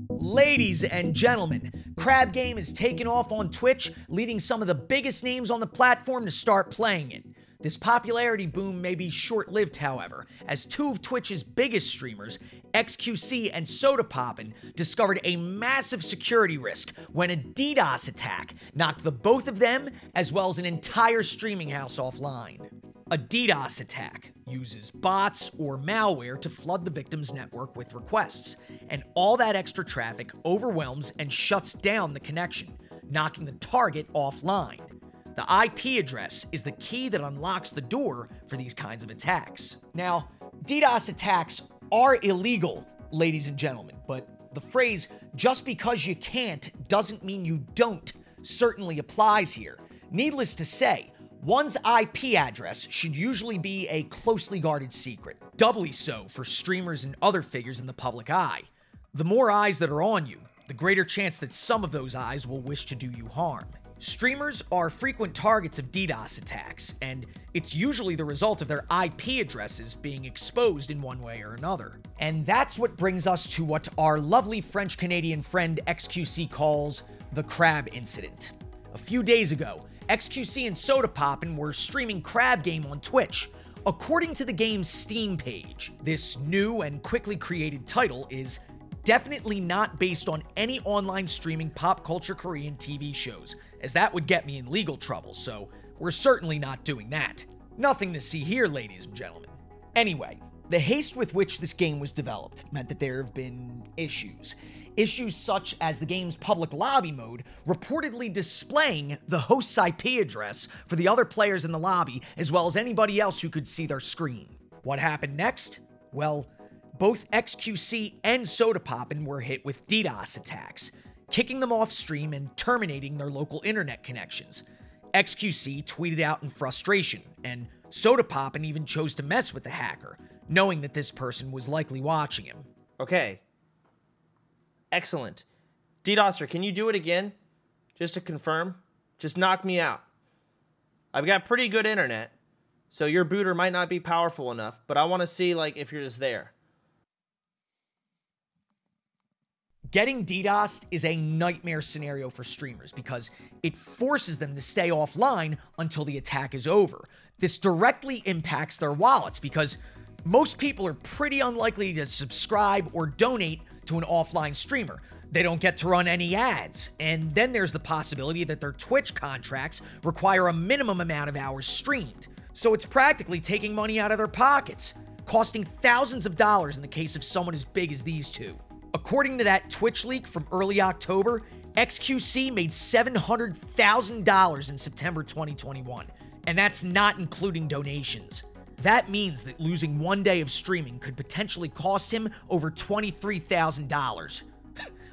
Ladies and gentlemen, Crab Game has taken off on Twitch, leading some of the biggest names on the platform to start playing it. This popularity boom may be short-lived, however, as two of Twitch's biggest streamers, xQc and Sodapoppin, discovered a massive security risk when a DDoS attack knocked the both of them as well as an entire streaming house offline. A DDoS attack uses bots or malware to flood the victim's network with requests, and all that extra traffic overwhelms and shuts down the connection, knocking the target offline. The IP address is the key that unlocks the door for these kinds of attacks. Now, DDoS attacks are illegal, ladies and gentlemen, but the phrase, just because you can't doesn't mean you don't, certainly applies here. Needless to say, one's IP address should usually be a closely guarded secret, doubly so for streamers and other figures in the public eye. The more eyes that are on you, the greater chance that some of those eyes will wish to do you harm. Streamers are frequent targets of DDoS attacks, and it's usually the result of their IP addresses being exposed in one way or another. And that's what brings us to what our lovely French-Canadian friend xQc calls the Crab Incident. A few days ago, xQc and Sodapoppin were streaming Crab Game on Twitch. According to the game's Steam page, this new and quickly created title is definitely not based on any online streaming pop culture Korean TV shows, as that would get me in legal trouble, so we're certainly not doing that. Nothing to see here, ladies and gentlemen. Anyway, the haste with which this game was developed meant that there have been issues. Issues such as the game's public lobby mode reportedly displaying the host's IP address for the other players in the lobby, as well as anybody else who could see their screen. What happened next? Well, both xQc and Sodapoppin were hit with DDoS attacks, kicking them off stream and terminating their local internet connections. xQc tweeted out in frustration, and Sodapoppin even chose to mess with the hacker, knowing that this person was likely watching him. Okay. Excellent. DDoSer, can you do it again? Just to confirm? Just knock me out. I've got pretty good internet, so your booter might not be powerful enough, but I want to see, like, if you're just there. Getting DDoSed is a nightmare scenario for streamers because it forces them to stay offline until the attack is over. This directly impacts their wallets because most people are pretty unlikely to subscribe or donate to an offline streamer. They don't get to run any ads. And then there's the possibility that their Twitch contracts require a minimum amount of hours streamed. So it's practically taking money out of their pockets, costing thousands of dollars in the case of someone as big as these two. According to that Twitch leak from early October, xQc made $700,000 in September 2021, and that's not including donations. That means that losing one day of streaming could potentially cost him over $23,000.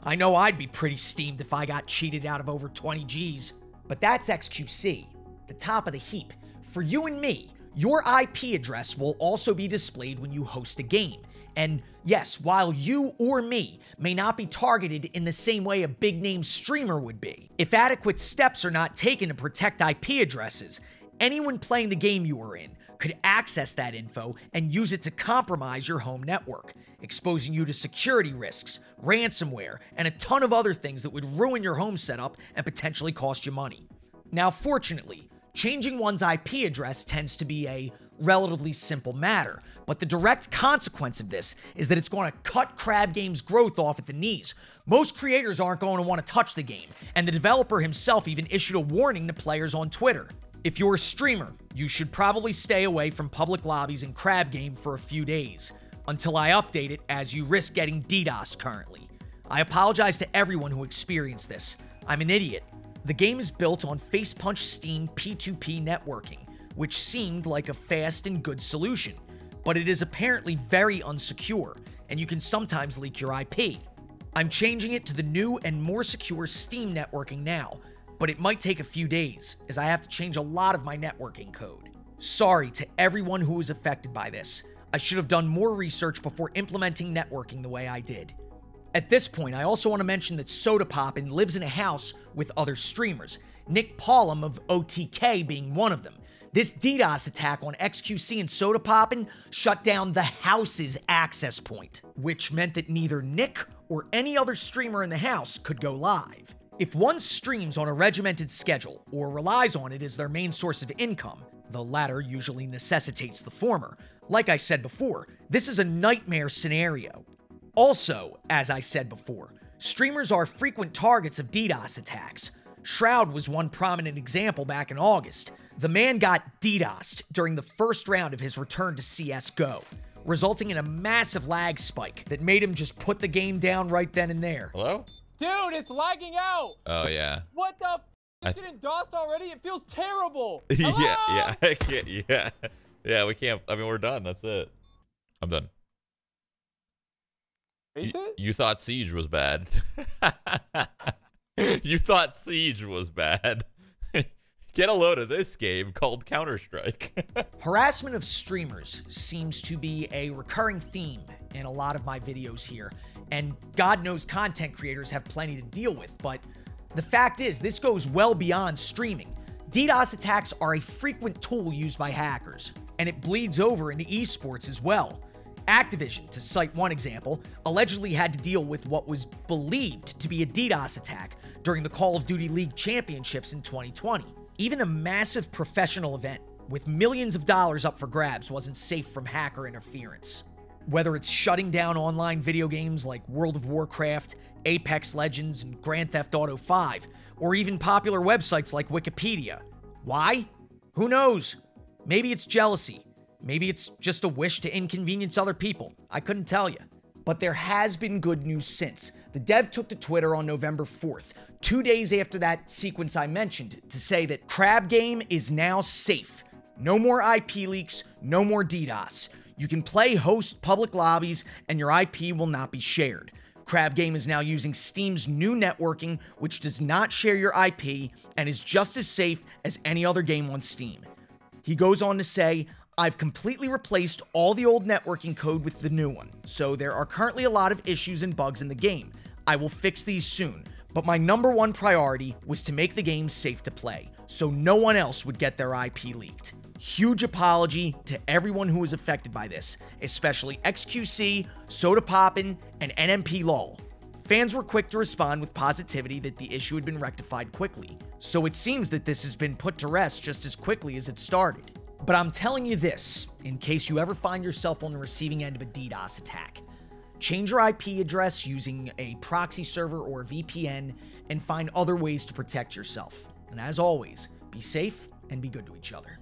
I know I'd be pretty steamed if I got cheated out of over 20 G's. But that's xQc, the top of the heap. For you and me, your IP address will also be displayed when you host a game. And yes, while you or me may not be targeted in the same way a big-name streamer would be, if adequate steps are not taken to protect IP addresses, anyone playing the game you are in could access that info and use it to compromise your home network, exposing you to security risks, ransomware, and a ton of other things that would ruin your home setup and potentially cost you money. Now, fortunately, changing one's IP address tends to be a relatively simple matter, but the direct consequence of this is that it's going to cut Crab Game's growth off at the knees. Most creators aren't going to want to touch the game, and the developer himself even issued a warning to players on Twitter. If you're a streamer, you should probably stay away from public lobbies in Crab Game for a few days, until I update it, as you risk getting DDoS currently. I apologize to everyone who experienced this. I'm an idiot. The game is built on Facepunch Steam P2P networking, which seemed like a fast and good solution, but it is apparently very unsecure, and you can sometimes leak your IP. I'm changing it to the new and more secure Steam networking now, but it might take a few days, as I have to change a lot of my networking code. Sorry to everyone who was affected by this. I should have done more research before implementing networking the way I did. At this point, I also want to mention that Sodapoppin lives in a house with other streamers, Nick Paulum of OTK being one of them. This DDoS attack on xQc and Sodapoppin shut down the house's access point, which meant that neither Nick or any other streamer in the house could go live. If one streams on a regimented schedule or relies on it as their main source of income, the latter usually necessitates the former. Like I said before, this is a nightmare scenario. Also, as I said before, streamers are frequent targets of DDoS attacks. Shroud was one prominent example back in August. The man got DDoSed during the first round of his return to CSGO, resulting in a massive lag spike that made him just put the game down right then and there. Hello? Dude, it's lagging out. Oh, yeah. What the f***? It didn't DOSed already? It feels terrible. Yeah. Yeah, we can't. I mean, we're done. That's it. I'm done. Face it? You thought Siege was bad. You thought Siege was bad. Get a load of this game called Counter-Strike. Harassment of streamers seems to be a recurring theme in a lot of my videos here, and God knows content creators have plenty to deal with, but the fact is, this goes well beyond streaming. DDoS attacks are a frequent tool used by hackers, and it bleeds over into esports as well. Activision, to cite one example, allegedly had to deal with what was believed to be a DDoS attack during the Call of Duty League Championships in 2020. Even a massive professional event with millions of dollars up for grabs wasn't safe from hacker interference. Whether it's shutting down online video games like World of Warcraft, Apex Legends, and Grand Theft Auto 5, or even popular websites like Wikipedia. Why? Who knows? Maybe it's jealousy. Maybe it's just a wish to inconvenience other people. I couldn't tell you. But there has been good news since. The dev took to Twitter on November 4th, 2 days after that sequence I mentioned, to say that Crab Game is now safe. No more IP leaks, no more DDoS. You can play host public lobbies and your IP will not be shared. Crab Game is now using Steam's new networking, which does not share your IP and is just as safe as any other game on Steam. He goes on to say, I've completely replaced all the old networking code with the new one, so there are currently a lot of issues and bugs in the game. I will fix these soon, but my #1 priority was to make the game safe to play, so no one else would get their IP leaked. Huge apology to everyone who was affected by this, especially xQc, Sodapoppin, and NMP LOL. Fans were quick to respond with positivity that the issue had been rectified quickly, so it seems that this has been put to rest just as quickly as it started. But I'm telling you this, in case you ever find yourself on the receiving end of a DDoS attack. Change your IP address using a proxy server or a VPN, and find other ways to protect yourself. And as always, be safe and be good to each other.